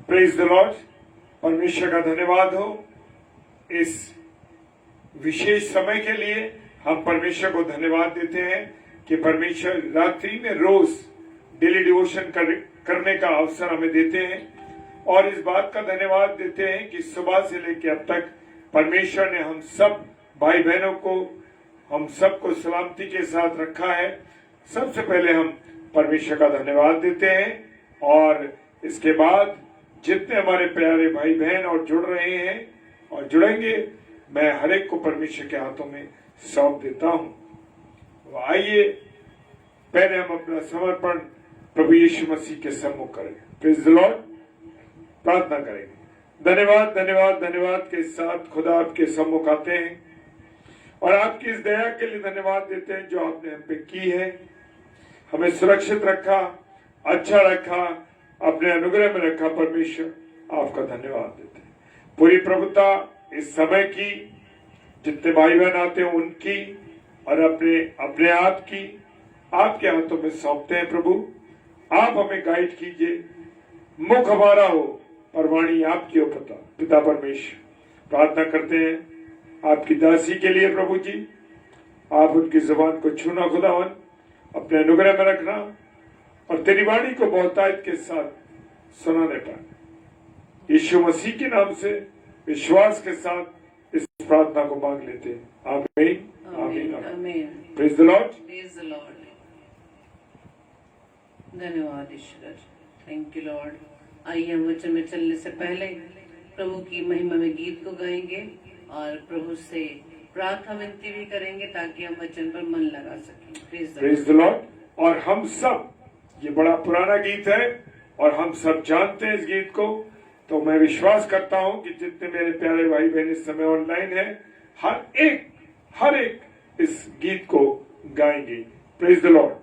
Praise the Lord. परमेश्वर का धन्यवाद हो इस विशेष समय के लिए। हम परमेश्वर को धन्यवाद देते हैं कि परमेश्वर रात्रि में रोज डेली डिवोशन करने का अवसर हमें देते हैं, और इस बात का धन्यवाद देते हैं कि सुबह से लेकर अब तक परमेश्वर ने हम सब भाई बहनों को, हम सबको सलामती के साथ रखा है। सबसे पहले हम परमेश्वर का धन्यवाद देते हैं, और इसके बाद जितने हमारे प्यारे भाई बहन और जुड़ रहे हैं और जुड़ेंगे, मैं हर एक को परमेश्वर के हाथों में सौंप देता हूं। तो आइए पहले हम अपना समर्पण प्रभु यीशु मसीह के सम्मुख करें। Praise the Lord. प्रार्थना करेंगे। धन्यवाद धन्यवाद धन्यवाद के साथ खुदा आपके सम्मुख आते हैं और आपकी इस दया के लिए धन्यवाद देते हैं जो आपने हम पे की है। हमें सुरक्षित रखा, अच्छा रखा, अपने अनुग्रह में रखा। परमेश्वर आपका धन्यवाद देते हैं। पूरी प्रभुता इस समय की, जितने भाई बहन आते हैं उनकी और अपने आप की आपके हाथों में सौंपते हैं। प्रभु आप हमें गाइड कीजिए, मुख हमारा हो और वाणी आपकी हो। पिता परमेश्वर, प्रार्थना करते हैं आपकी दासी के लिए। प्रभु जी, आप उनकी जुबान को छूना खुदावन, अपने अनुग्रह में रखना और तेरी वाणी को बहुतायत के साथ सुनाने पाए। यीशु मसीह के नाम से विश्वास के साथ इस प्रार्थना को मांग लेते हैं। आमीन आमीन आमीन। Praise the Lord. Praise the Lord. धन्यवाद ईश्वर, थैंक यू लॉर्ड। आइए हम वचन में चलने से पहले प्रभु की महिमा में गीत को गाएंगे और प्रभु से प्रार्थना विनती भी करेंगे ताकि हम वचन पर मन लगा सकें। Praise the Lord. और हम सब, ये बड़ा पुराना गीत है और हम सब जानते हैं इस गीत को, तो मैं विश्वास करता हूं कि जितने मेरे प्यारे भाई बहन इस समय ऑनलाइन है, हर एक इस गीत को गाएंगे। Praise the Lord.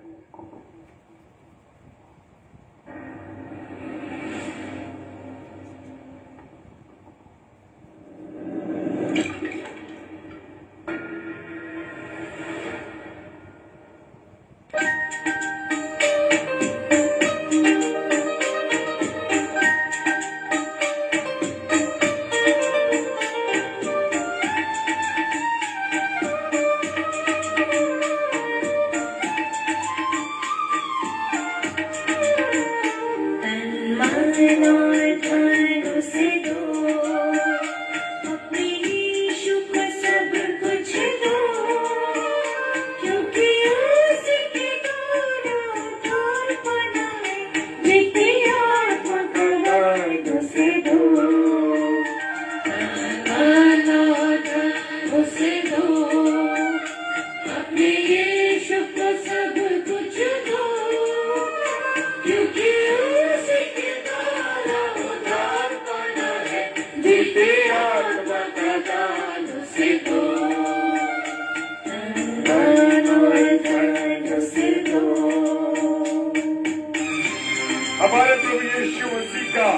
हमारे प्रभु यीशु मसीह का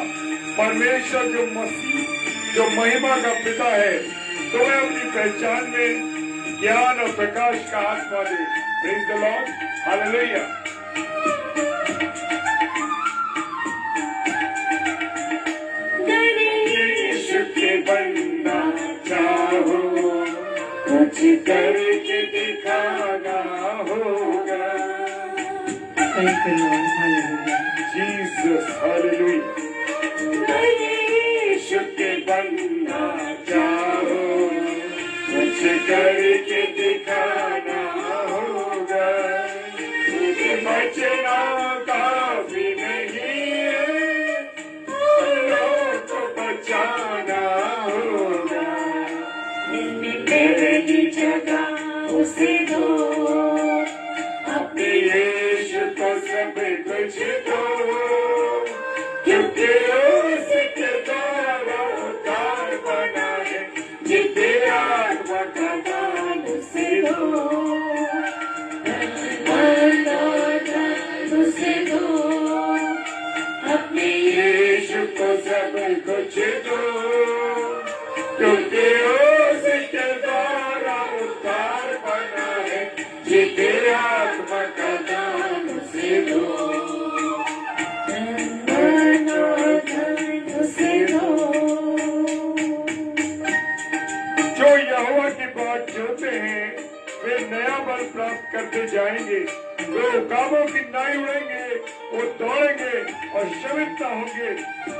परमेश्वर जो महिमा का पिता है, तुम्हें अपनी पहचान में ज्ञान और प्रकाश का आत्मा दे। Praise the Lord. हालेलुया। यीशु के बनना चाहो, कुछ करके दिखाना होगा। Thank you Lord. Hallelujah. Jesus, hallelujah. यीशु के बनना चाहो, कुछ करके दिखाना होगा। बचना काफी नहीं है, लोगों को बचाना होगा। तेरी जगह उसे दो, अपने यीशु को सब कुछ दो, क्योंकि उसके द्वारा उद्धार बना है। जितने आत्मा का दान उसे दो, उसे दो, अपने यीशु को सब कुछ दो, क्योंकि उसके द्वारा उद्धार बना है। जितने आत्मा का दान उसे दो, करते जाएंगे। वो काबों की नाई उड़ेंगे, वो दौड़ेंगे और शमित ना होंगे,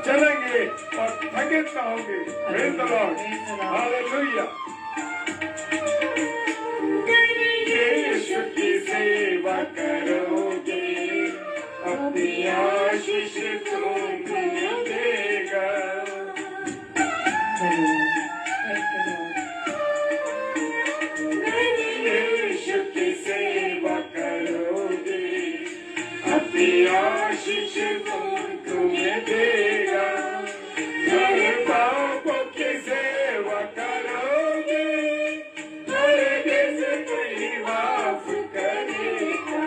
चलेंगे और थकित ना होंगे। Praise the Lord. Hallelujah. यीशु की सेवा करोगे, अपनी आशीष तुमको देगा। यीशु की सेवा करोगे, अपनी आशीष तुम्हें देगा। मेरे पापों की सेवा करोगे, हर देश कोई माफ करेगा।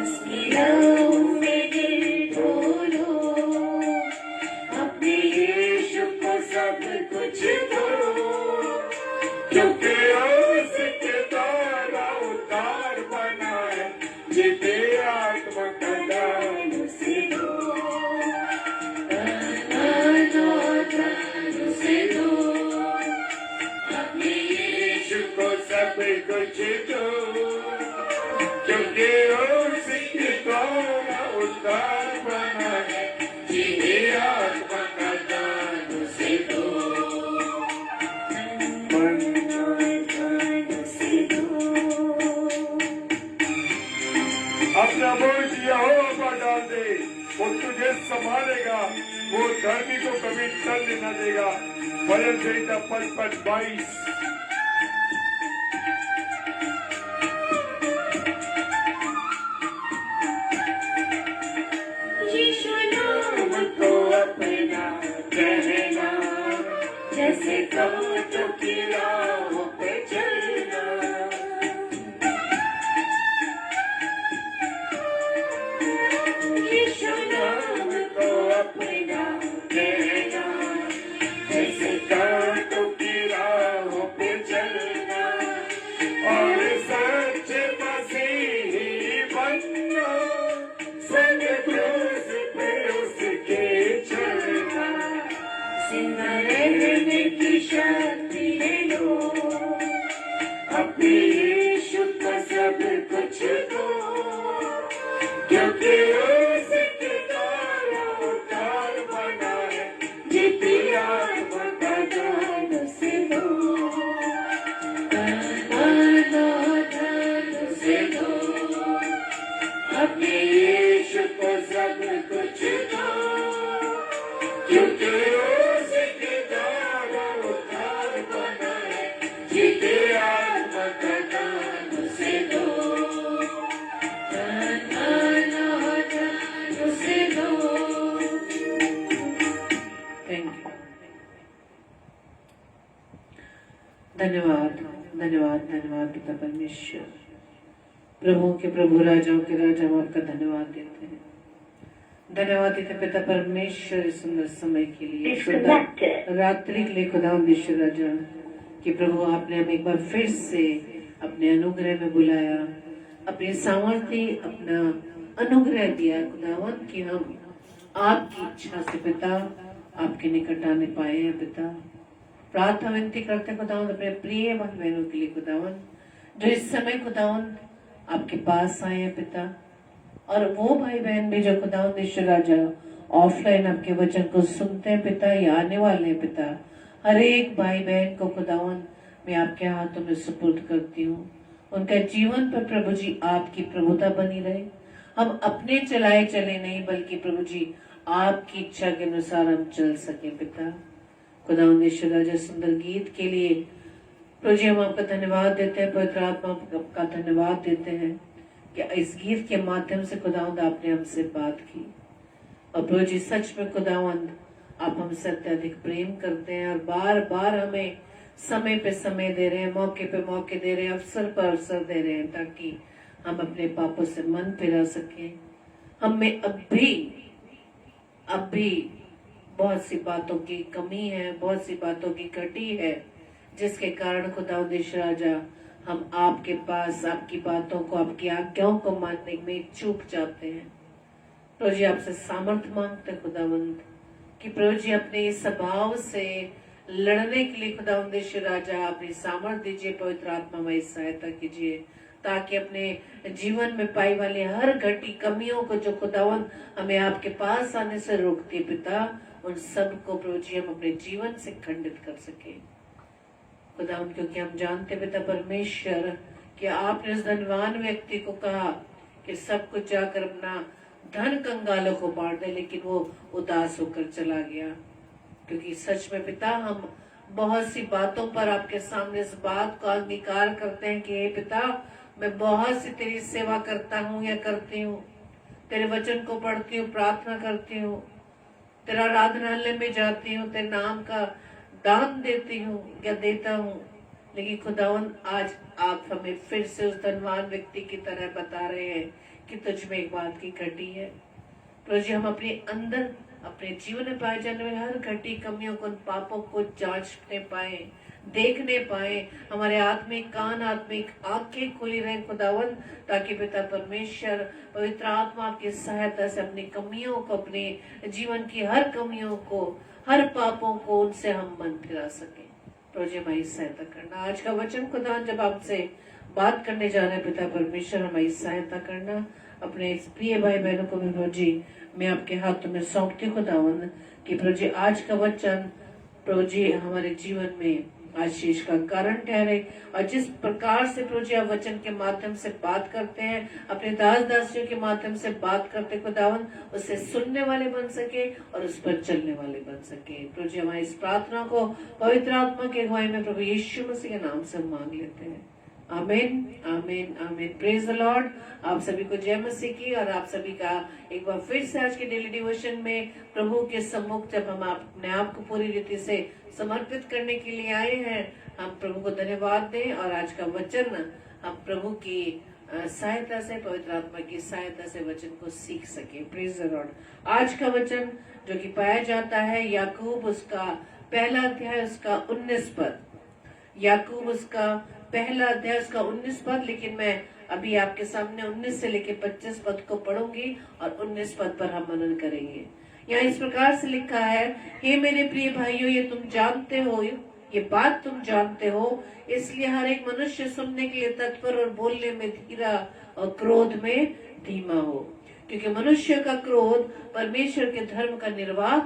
उसकी लहू में गिर ढोलो, अपने यीशु को सब कुछ दो, क्योंकि उसके द्वारा उद्धार बना है। जीते आत्मा का दान उसे दो, उसे दो, अपने यीशु को सब कुछ दो, क्योंकि उसके द्वारा उद्धार बना है। जीते आत्मा का दान उसे दो, अपना बोझ यहोवा पर डाल दे, वो तुझे संभालेगा। वो धर्मी को कभी टलने न देगा। भजन संहिता 55:22। यीशु नाम को अपना कहना, जैसे कबूतर की राहों पे चलना। यीशु नाम को अपना कहना, जैसे कबूतर की राहों पे चलना, और सच्चे मसीही बनना, संग क्रूस पे उसके चलना। जिंदा रहने की शक्ति ले लो, अपने यीशु को सब कुछ दो, क्योंकि उसके द्वारा उद्धार बना है। जीती आत्मा का दान उसे दो, दान उसे दो, अपने यीशु को सब कुछ दो, क्योंकि उसके द्वारा उद्धार बना है। जीते आत्मा का दान उसे दो, उसे दो। Thank you. धन्यवाद, धन्यवाद, धन्यवाद पिता परमेश्वर। प्रभुओं के प्रभु, राजाओं के राजा, हम आपका धन्यवाद देते हैं। धन्यवाद देते पिता परमेश्वर इस सुंदर समय के लिए, सुंदर रात्रि के लिए। खुदा ईश्वर राजा कि प्रभु आपने हमें एक बार फिर से अपने अनुग्रह में बुलाया, अपनी सामर्थ्य, अपना अनुग्रह दिया खुदावन कि हम आपकी इच्छा से पिता आपके निकट आने पाए हैं। पिता प्रार्थना विनती करते खुदावन अपने प्रिय भाई बहनों के लिए खुदावन, जो इस समय खुदावन आपके पास आए हैं पिता, और वो भाई बहन भी जो खुदावन ईश्वर राजा ऑफलाइन आपके वचन को सुनते हैं पिता, या आने वाले हैं पिता, हर एक भाई बहन को खुदावन मैं आपके हाथों में सुपुर्द करती हूँ। उनका जीवन पर प्रभु जी आपकी प्रभुता बनी रहे। हम अपने चलाए चले नहीं, बल्कि प्रभु जी आपकी इच्छा के अनुसार हम चल सके पिता। खुदावंद ईश्वर राजा सुंदर गीत के लिए प्रभु जी हम आपका धन्यवाद देते हैं, पवित्र आत्मा का धन्यवाद देते हैं कि इस गीत के माध्यम से खुदावंद आपने हमसे बात की। और प्रभु जी सच में खुदावंद आप हमसे अत्यधिक प्रेम करते हैं, और बार बार हमें समय पे समय दे रहे हैं, मौके पे मौके दे रहे हैं, अवसर पर अवसर दे रहे हैं, ताकि हम अपने पापों से मन फिरा सकें। हम में अब भी बहुत सी बातों की कमी है, बहुत सी बातों की कटी है, जिसके कारण खुदावंद ईश्वर राजा हम आपके पास आपकी बातों को, आपकी आज्ञाओं को मानने में चूक जाते हैं। प्रभु जी आपसे सामर्थ मांगते खुदावंद कि प्रभु जी अपने इस स्वभाव से लड़ने के लिए खुदावंद ईश्वर राजा अपनी सामर्थ दीजिए, पवित्र आत्मा में सहायता कीजिए। ताकि अपने जीवन में पाई वाली हर घटी कमियों को जो खुदावन हमें आपके पास आने से रोकती है पिता, उन सब को प्रभु जी हम अपने जीवन से खंडित कर सके खुदावन। क्योंकि हम जानते पिता परमेश्वर कि आपने उस धनवान व्यक्ति को कहा कि सब कुछ जाकर अपना धन कंगालों को बांट दे, लेकिन वो उदास होकर चला गया। क्योंकि सच में पिता हम बहुत सी बातों पर आपके सामने इस बात को अंगीकार करते हैं कि हे पिता, मैं बहुत सी तेरी सेवा करता हूँ या करती हूँ, तेरे वचन को पढ़ती हूँ, प्रार्थना करती हूँ, तेरा आराधनालय में जाती हूँ, तेरे नाम का दान देती हूँ या देता हूँ, लेकिन खुदावन आज आप हमें फिर से उस धनवान व्यक्ति की तरह बता रहे हैं कि तुझ में एक बात की घटी है। प्रभु जी हम अपने अंदर अपने जीवन में पाए जाने वाले हर घटी कमियों को, उन पापों को जांचने पाए, देखने पाए, हमारे आत्मिक कान आत्मिक आंखें खुली रहे खुदावन, ताकि पिता परमेश्वर पवित्र आत्मा आपकी सहायता से अपनी कमियों को, अपने जीवन की हर कमियों को, हर पापों को, उनसे हम मन फिरा सके। प्रभु जी हमारी सहायता करना। आज का वचन खुदा जब आपसे बात करने जा रहे हैं पिता परमेश्वर, हमारी सहायता करना। अपने इस प्रिय भाई बहनों को भी प्रभु जी मैं आपके हाथों में सौंपती हूँ खुदावन कि प्रभु जी आज का वचन प्रभु जी हमारे जीवन में आशीष का कारण ठहरे, और जिस प्रकार से प्रभु जी आप वचन के माध्यम से बात करते हैं, अपने दास दासियों के माध्यम से बात करते खुदावन, उससे सुनने वाले बन सके और उस पर चलने वाले बन सके। प्रभु जी हमारी इस प्रार्थना को पवित्र आत्मा के अगुवाई में प्रभु यीशु मसीह के नाम से मांग लेते हैं। आमीन आमीन आमीन। Praise the Lord. आप सभी को जय मसीह की, और आप सभी का एक बार फिर से आज के डेली डिवोशन में प्रभु के सम्मुख जब हम अपने आप को पूरी रीति से समर्पित करने के लिए आए हैं, हम प्रभु को धन्यवाद दें और आज का वचन हम प्रभु की सहायता से, पवित्र आत्मा की सहायता से वचन को सीख सके। Praise the Lord. आज का वचन जो कि पाया जाता है याकूब उसका पहला अध्याय उसका 19 पद, याकूब उसका पहला अध्याय उसका 19 पद, लेकिन मैं अभी आपके सामने 19 से लेकर 25 पद को पढ़ूंगी और 19 पद पर हम मनन करेंगे। यहाँ इस प्रकार से लिखा है, हे मेरे प्रिय भाइयों, ये तुम जानते हो, ये बात तुम जानते हो, इसलिए हर एक मनुष्य सुनने के लिए तत्पर और बोलने में धीरा और क्रोध में धीमा हो, क्योंकि मनुष्य का क्रोध परमेश्वर के धर्म का निर्वाह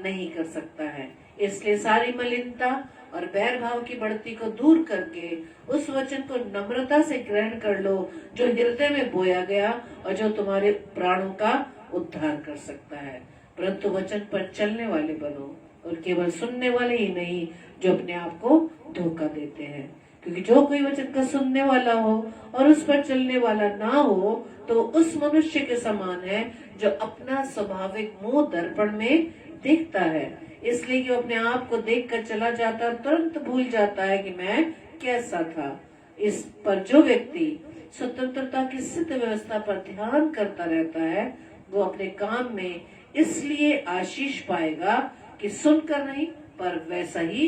नहीं कर सकता है। इसलिए सारी मलिनता और बैर भाव की बढ़ती को दूर करके उस वचन को नम्रता से ग्रहण कर लो जो हृदय में बोया गया और जो तुम्हारे प्राणों का उद्धार कर सकता है। परंतु वचन पर चलने वाले बनो, और केवल सुनने वाले ही नहीं जो अपने आप को धोखा देते हैं, क्योंकि जो कोई वचन का सुनने वाला हो और उस पर चलने वाला ना हो तो उस मनुष्य के समान है जो अपना स्वाभाविक मुंह दर्पण में देखता है, इसलिए कि वो अपने आप को देखकर चला जाता है, तुरंत भूल जाता है कि मैं कैसा था। इस पर जो व्यक्ति स्वतंत्रता की सिद्ध व्यवस्था पर ध्यान करता रहता है, वो अपने काम में इसलिए आशीष पाएगा कि सुनकर नहीं पर वैसा ही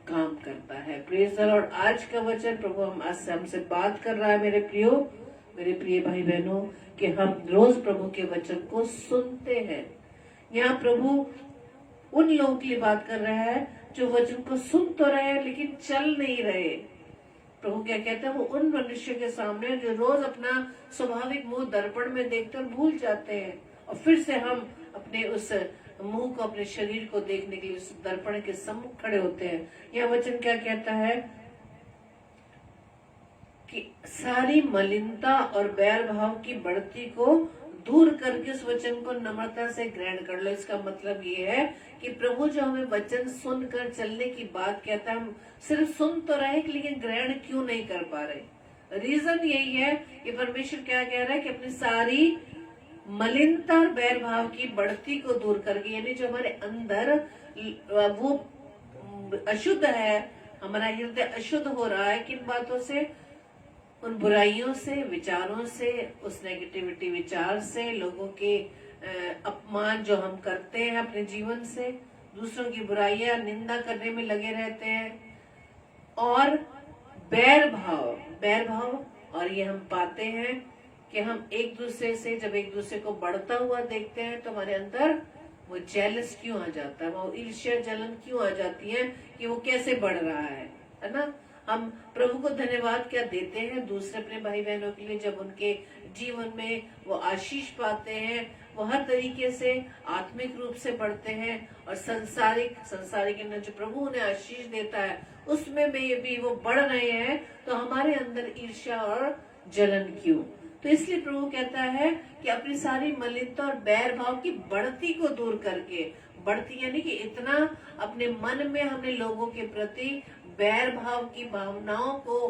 काम करता है। Praise the Lord. आज का वचन प्रभु हमसे बात कर रहा है मेरे प्रिय भाई बहनों, कि हम रोज प्रभु के वचन को सुनते हैं। यहाँ प्रभु उन लोगों के लिए बात कर रहा है जो वचन को सुन तो रहे लेकिन चल नहीं रहे। प्रभु क्या कहते हैं, वो उन मनुष्य के सामने जो रोज अपना स्वाभाविक मुंह दर्पण में देखते और भूल जाते हैं, और फिर से हम अपने उस मुंह को, अपने शरीर को देखने के लिए उस दर्पण के सम्मुख खड़े होते हैं। यह वचन क्या कहता है कि सारी मलिनता और बैर भाव की बढ़ती को दूर करके उस वचन को नम्रता से ग्रहण कर लो। इसका मतलब ये है कि प्रभु जो हमें वचन सुनकर चलने की बात कहता है, हम सिर्फ सुन तो रहे लेकिन ग्रहण क्यों नहीं कर पा रहे। रीजन यही है कि परमेश्वर क्या कह रहा है कि अपनी सारी मलिनता और बैर भाव की बढ़ती को दूर करके, यानी जो हमारे अंदर वो अशुद्ध है, हमारा हृदय अशुद्ध हो रहा है किन बातों से, उन बुराइयों से, विचारों से, उस नेगेटिविटी विचार से, लोगों के अपमान जो हम करते हैं अपने जीवन से, दूसरों की बुराइयां निंदा करने में लगे रहते हैं, और बैर भाव। और ये हम पाते हैं कि हम एक दूसरे से जब एक दूसरे को बढ़ता हुआ देखते हैं तो हमारे अंदर वो जेलस क्यों आ जाता है, वो ईर्ष्या जलन क्यों आ जाती है कि वो कैसे बढ़ रहा है ना। हम प्रभु को धन्यवाद क्या देते हैं दूसरे अपने भाई बहनों के लिए, जब उनके जीवन में वो आशीष पाते हैं, वो हर तरीके से आत्मिक रूप से बढ़ते हैं, और संसारिक जो प्रभु उन्हें आशीष देता है उसमें भी वो बढ़ रहे हैं, तो हमारे अंदर ईर्ष्या और जलन क्यों? तो इसलिए प्रभु कहता है कि अपनी सारी मलिनता और बैर भाव की बढ़ती को दूर करके, बढ़ती यानी कि इतना अपने मन में हमने लोगों के प्रति बैर भाव की भावनाओं को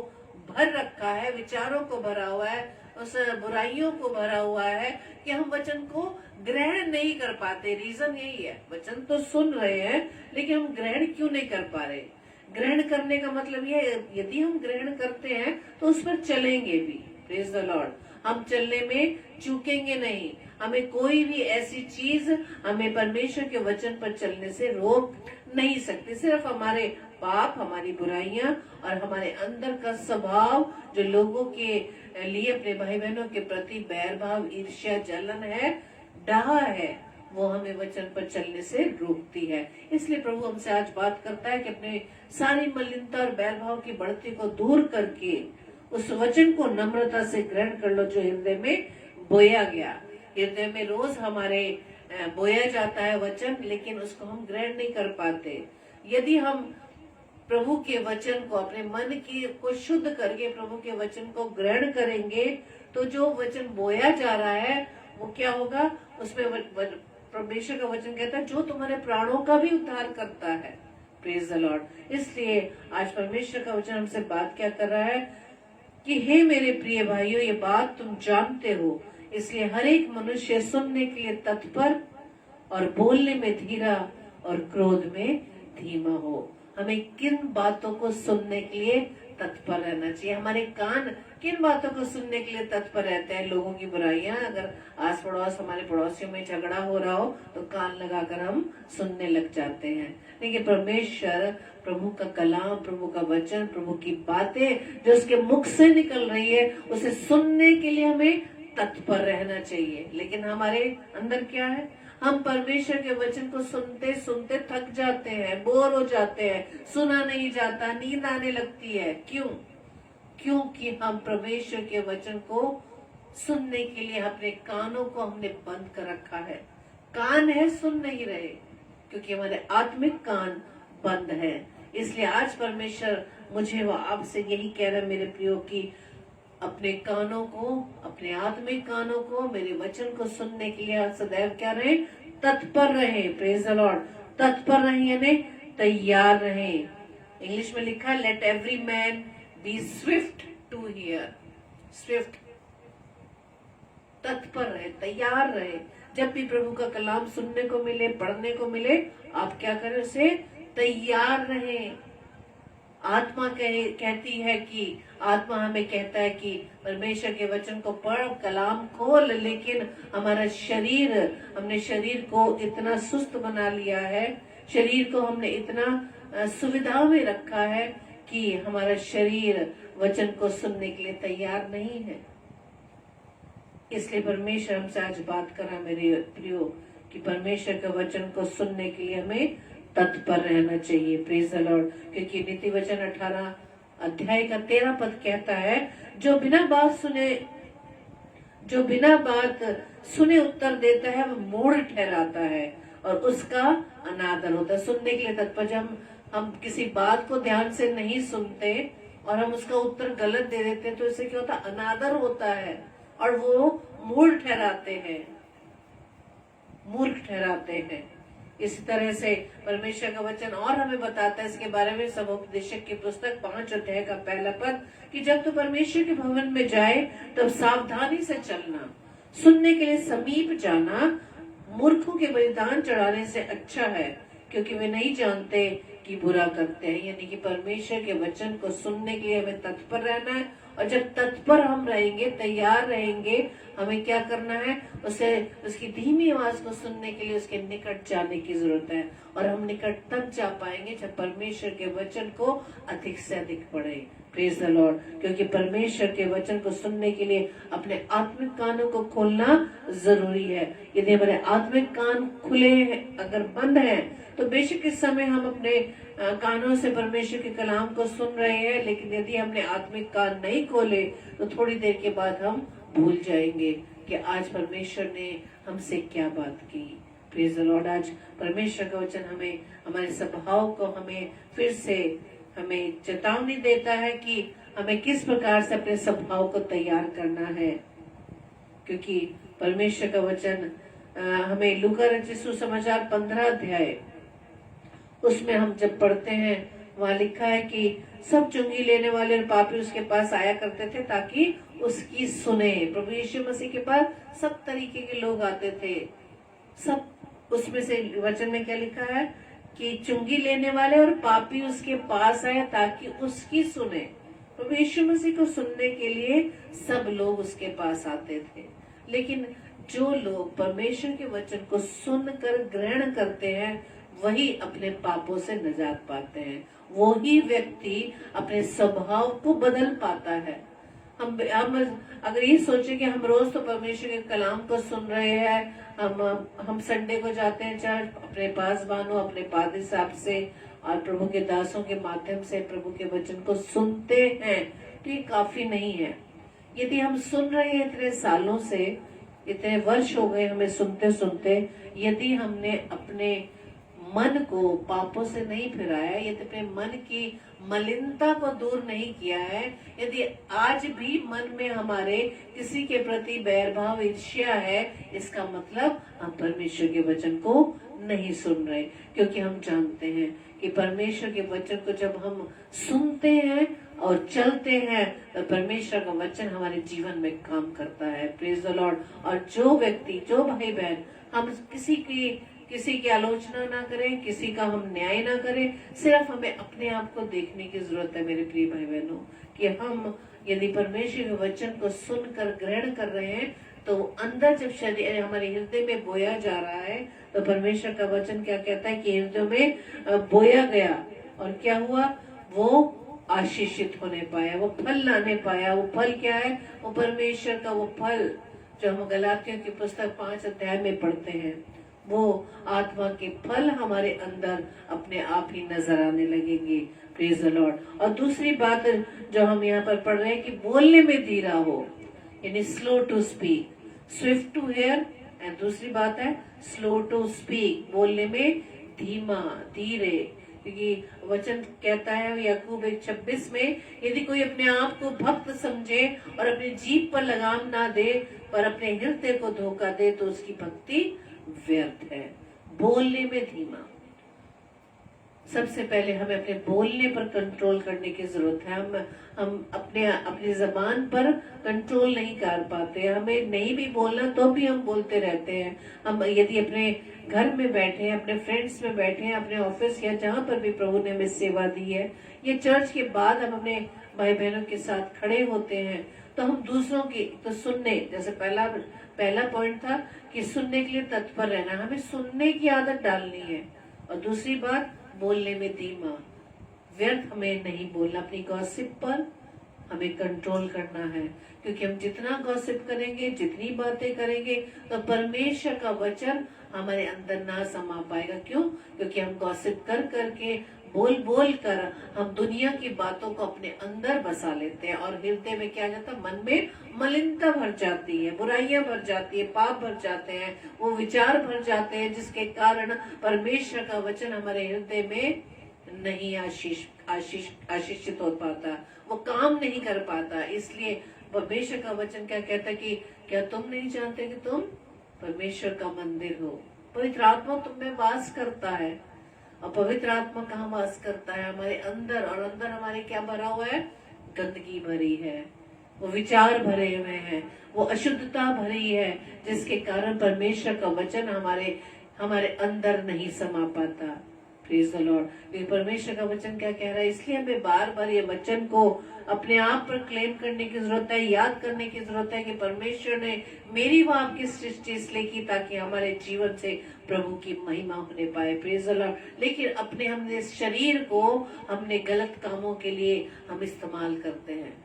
भर रखा है, विचारों को भरा हुआ है, उस बुराइयों को भरा हुआ है कि हम वचन को ग्रहण नहीं कर पाते। रीजन यही है, वचन तो सुन रहे हैं लेकिन हम ग्रहण क्यों नहीं कर पा रहे? ग्रहण करने का मतलब यह है, यदि हम ग्रहण करते हैं तो उस पर चलेंगे भी। Praise the Lord. हम चलने में चूकेंगे नहीं। हमें कोई भी ऐसी चीज हमें परमेश्वर के वचन पर चलने से रोक नहीं सकती। सिर्फ हमारे पाप, हमारी बुराइयां और हमारे अंदर का स्वभाव जो लोगों के लिए, अपने भाई बहनों के प्रति बैर भाव, ईर्ष्या, जलन है, डाह है, वो हमें वचन पर चलने से रोकती है। इसलिए प्रभु हमसे आज बात करता है कि अपने सारी मलिनता और बैर भाव की बढ़ती को दूर करके उस वचन को नम्रता से ग्रहण कर लो जो हृदय में बोया गया। हृदय में रोज हमारे बोया जाता है वचन, लेकिन उसको हम ग्रहण नहीं कर पाते। यदि हम प्रभु के वचन को अपने मन की को शुद्ध करके प्रभु के वचन को ग्रहण करेंगे, तो जो वचन बोया जा रहा है वो क्या होगा? उसमें परमेश्वर का वचन कहता है जो तुम्हारे प्राणों का भी उद्धार करता है। Praise the Lord. इसलिए आज परमेश्वर का वचन हमसे बात क्या कर रहा है कि हे मेरे प्रिय भाइयों, ये बात तुम जानते हो, इसलिए हर एक मनुष्य सुनने के लिए तत्पर और बोलने में धीरा और क्रोध में धीमा हो। हमें किन बातों को सुनने के लिए तत्पर रहना चाहिए? हमारे कान किन बातों को सुनने के लिए तत्पर रहते हैं? लोगों की बुराइयां, अगर आस पड़ोस हमारे पड़ोसियों में झगड़ा हो रहा हो तो कान लगाकर हम सुनने लग जाते हैं। लेकिन परमेश्वर, प्रभु का कलाम, प्रभु का वचन, प्रभु की बातें जो उसके मुख से निकल रही है, उसे सुनने के लिए हमें तत्पर रहना चाहिए। लेकिन हमारे अंदर क्या है? हम परमेश्वर के वचन को सुनते सुनते थक जाते हैं, बोर हो जाते हैं, सुना नहीं जाता, नींद आने लगती है। क्यों? क्योंकि हम परमेश्वर के वचन को सुनने के लिए अपने कानों को हमने बंद कर रखा है। कान है, सुन नहीं रहे, क्योंकि हमारे आत्मिक कान बंद है। इसलिए आज परमेश्वर मुझे व आपसे यही कह रहा है मेरे प्रियो की अपने कानों को, अपने आत्मिक कानों को मेरे वचन को सुनने के लिए सदैव क्या रहे? तत्पर रहे। Praise the Lord. तत्पर रहे यानी तैयार रहे। इंग्लिश में लिखा है let every man be swift to hear. Swift, तत्पर रहे, तैयार रहे। जब भी प्रभु का कलाम सुनने को मिले, पढ़ने को मिले, आप क्या करें? उसे तैयार रहे। आत्मा कहती है कि आत्मा हमें कहता है कि परमेश्वर के वचन को पढ़, कलाम खोल, लेकिन हमारा शरीर, हमने शरीर को इतना सुस्त बना लिया है, शरीर को हमने इतना सुविधा में रखा है कि हमारा शरीर वचन को सुनने के लिए तैयार नहीं है। इसलिए परमेश्वर हमसे आज बात करा मेरे प्रियो कि परमेश्वर के वचन को सुनने के लिए हमें तत्पर रहना चाहिए। Praise the Lord. क्योंकि नीति वचन 18 अध्याय का 13 पद कहता है जो बिना बात सुने उत्तर देता है वो मूढ़ ठहराता है और उसका अनादर होता है। सुनने के लिए तत्पर, जब हम किसी बात को ध्यान से नहीं सुनते और हम उसका उत्तर गलत दे देते हैं तो इससे क्या होता है? अनादर होता है और वो मूढ़ ठहराते हैं, मूर्ख ठहराते हैं। इसी तरह से परमेश्वर का वचन और हमें बताता है इसके बारे में, सभोपदेशक की पुस्तक 5 अध्याय का 1 पद कि जब तो परमेश्वर के भवन में जाए तब सावधानी से चलना, सुनने के लिए समीप जाना मूर्खों के बलिदान चढ़ाने से अच्छा है, क्योंकि वे नहीं जानते कि बुरा करते हैं। यानी कि परमेश्वर के वचन को सुनने के लिए हमें तत्पर रहना है, और जब तत्पर हम रहेंगे, तैयार रहेंगे, हमें क्या करना है, उसे उसकी धीमी आवाज को सुनने के लिए उसके निकट जाने की जरूरत है। और हम निकट तब जा पाएंगे जब परमेश्वर के वचन को अधिक से अधिक पढ़े। Praise the Lord. क्योंकि परमेश्वर के वचन को सुनने के लिए अपने आत्मिक कानों को खोलना जरूरी है। यदि हमारे आत्मिक कान खुले हैं, अगर बंद हैं, तो बेशक इस समय हम अपने कानों से परमेश्वर के कलाम को सुन रहे हैं, लेकिन यदि हमने आत्मिक कान नहीं खोले तो थोड़ी देर के बाद हम भूल जाएंगे कि आज परमेश्वर ने हमसे क्या बात की। Praise the Lord. आज परमेश्वर का वचन हमें हमारे स्वभाव को हमें फिर से हमें चेतावनी देता है कि हमें किस प्रकार से अपने स्वभाव को तैयार करना है। क्योंकि परमेश्वर का वचन हमें लूका रचित सुसमाचार 15 अध्याय उसमें हम जब पढ़ते हैं, वहाँ लिखा है कि सब चुंगी लेने वाले और पापी उसके पास आया करते थे ताकि उसकी सुने। प्रभु यीशु मसीह के पास सब तरीके के लोग आते थे। सब उसमें से वचन में क्या लिखा है कि चुंगी लेने वाले और पापी उसके पास आए ताकि उसकी सुने। प्रभु यीशु मसीह को सुनने के लिए सब लोग उसके पास आते थे। लेकिन जो लोग परमेश्वर के वचन को सुनकर ग्रहण करते हैं वही अपने पापों से निजात पाते हैं। वो ही व्यक्ति अपने स्वभाव को बदल पाता है। हम अगर ये सोचे कि हम रोज तो परमेश्वर के कलाम को सुन रहे हैं, हम संडे को जाते हैं चर्च, अपने पासवानों अपने पादरी साहब से और प्रभु के दासों के माध्यम से प्रभु के वचन को सुनते हैं, तो ये काफी नहीं है। यदि हम सुन रहे हैं इतने सालों से, इतने वर्ष हो गए हमें सुनते सुनते, यदि हमने अपने मन को पापों से नहीं फिराया, यदि अपने मन की मलिनता को दूर नहीं किया है, यदि आज भी मन में हमारे किसी के प्रति बैरभाव ईर्ष्या है, इसका मतलब हम परमेश्वर के वचन को नहीं सुन रहे। क्योंकि हम जानते हैं कि परमेश्वर के वचन को जब हम सुनते हैं और चलते हैं तो परमेश्वर का वचन हमारे जीवन में काम करता है। Praise the Lord. और जो व्यक्ति, जो भाई बहन, हम किसी की आलोचना ना करें, किसी का हम न्याय ना करें, सिर्फ हमें अपने आप को देखने की जरूरत है मेरे प्रिय भाई बहनों, कि हम यदि परमेश्वर के वचन को सुनकर ग्रहण कर रहे हैं तो अंदर जब शरीर हमारे हृदय में बोया जा रहा है तो परमेश्वर का वचन क्या कहता है कि हृदय में बोया गया और क्या हुआ, वो आशीषित होने पाया, वो फल लाने पाया। वो फल क्या है? वो परमेश्वर का वो फल जो हम गलातियों की पुस्तक 5 अध्याय में पढ़ते हैं, वो आत्मा के फल हमारे अंदर अपने आप ही नजर आने लगेंगे। Praise the Lord. और दूसरी बात जो हम यहाँ पर पढ़ रहे हैं कि बोलने में धीरा हो, यानी slow to speak, swift to hear, and दूसरी बात है स्लो टू स्पीक, बोलने में धीमा, धीरे। क्योंकि वचन कहता है याकूब 1:26 में, यदि कोई अपने आप को भक्त समझे और अपनी जीभ पर लगाम ना दे पर अपने हृदय को धोखा दे तो उसकी भक्ति व्यर्थ है। बोलने में धीमा। सबसे पहले हमें अपने बोलने पर कंट्रोल करने की जरूरत है। हम अपनी जबान पर कंट्रोल नहीं कर पाते। हमें नहीं भी बोलना तो भी हम बोलते रहते हैं। हम यदि अपने घर में बैठे हैं, अपने फ्रेंड्स में बैठे हैं, अपने ऑफिस या जहाँ पर भी प्रभु ने हमें सेवा दी है, ये चर्च के बाद हम अपने भाई बहनों के साथ खड़े होते हैं तो हम दूसरों की तो सुनने, जैसे पहला पॉइंट था कि सुनने के लिए तत्पर रहना, हमें सुनने की आदत डालनी है। और दूसरी बात, बोलने में धीमा, व्यर्थ हमें नहीं बोलना। अपनी गॉसिप पर हमें कंट्रोल करना है, क्योंकि हम जितना गॉसिप करेंगे, जितनी बातें करेंगे, तो परमेश्वर का वचन हमारे अंदर ना समा पाएगा। क्यों? क्योंकि हम गॉसिप कर करके, बोल कर हम दुनिया की बातों को अपने अंदर बसा लेते हैं और हृदय में क्या जाता है, मन में मलिनता भर जाती है, बुराइयां भर जाती है, पाप भर जाते हैं, वो विचार भर जाते हैं, जिसके कारण परमेश्वर का वचन हमारे हृदय में नहीं आशीषित हो पाता, वो काम नहीं कर पाता। इसलिए परमेश्वर का वचन क्या कहता है कि क्या तुम नहीं जानते कि तुम परमेश्वर का मंदिर हो, पवित्र आत्मा तुम में वास करता है। और पवित्र आत्मा कहाँ वास करता है? हमारे अंदर। और अंदर हमारे क्या भरा हुआ है? गंदगी भरी है, वो विचार भरे हुए हैं, वो अशुद्धता भरी है, जिसके कारण परमेश्वर का वचन हमारे अंदर नहीं समा पाता। Praise the Lord. ये परमेश्वर का वचन क्या कह रहा है, इसलिए हमें बार बार ये वचन को अपने आप पर क्लेम करने की जरूरत है, याद करने की जरूरत है कि परमेश्वर ने मेरी व आपकी सृष्टि इसलिए की ताकि हमारे जीवन से प्रभु की महिमा होने पाए, प्रेज द लॉर्ड। लेकिन अपने हमने इस शरीर को हमने गलत कामों के लिए हम इस्तेमाल करते हैं।